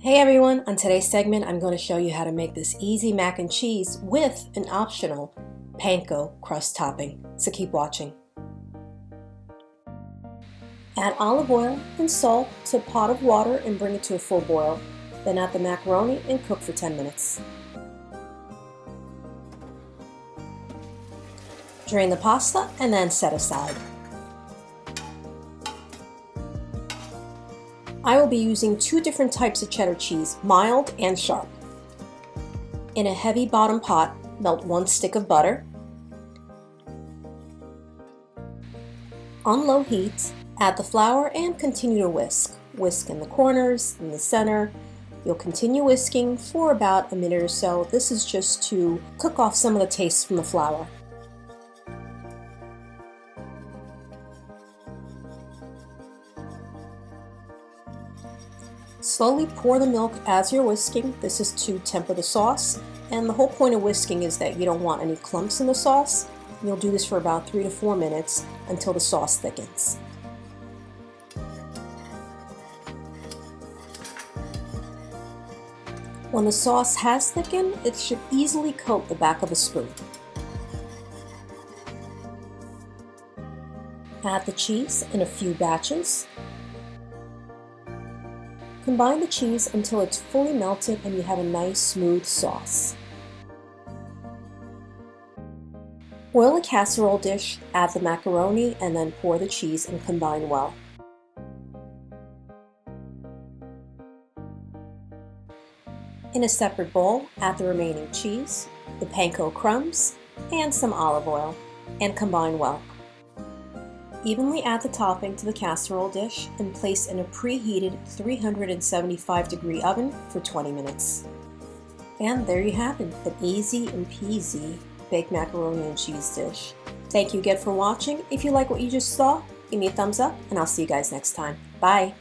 Hey everyone, on today's segment I'm going to show you how to make this easy mac and cheese with an optional panko crust topping, so keep watching. Add olive oil and salt to a pot of water and bring it to a full boil. Then add the macaroni and cook for 10 minutes. Drain the pasta and then set aside. I will be using two different types of cheddar cheese, mild and sharp. In a heavy bottom pot, melt 1 stick of butter. On low heat, add the flour and continue to whisk. Whisk in the corners, in the center. You'll continue whisking for about a minute or so. This is just to cook off some of the taste from the flour. Slowly pour the milk as you're whisking. This is to temper the sauce, and the whole point of whisking is that you don't want any clumps in the sauce. You'll do this for about 3 to 4 minutes until the sauce thickens. When the sauce has thickened, it should easily coat the back of a spoon. Add the cheese in a few batches. Combine the cheese until it's fully melted and you have a nice smooth sauce. Oil a casserole dish, add the macaroni, and then pour the cheese and combine well. In a separate bowl, add the remaining cheese, the panko crumbs, and some olive oil, and combine well. Evenly add the topping to the casserole dish and place in a preheated 375-degree oven for 20 minutes. And there you have it, an easy and peasy baked macaroni and cheese dish. Thank you again for watching. If you like what you just saw, give me a thumbs up and I'll see you guys next time. Bye!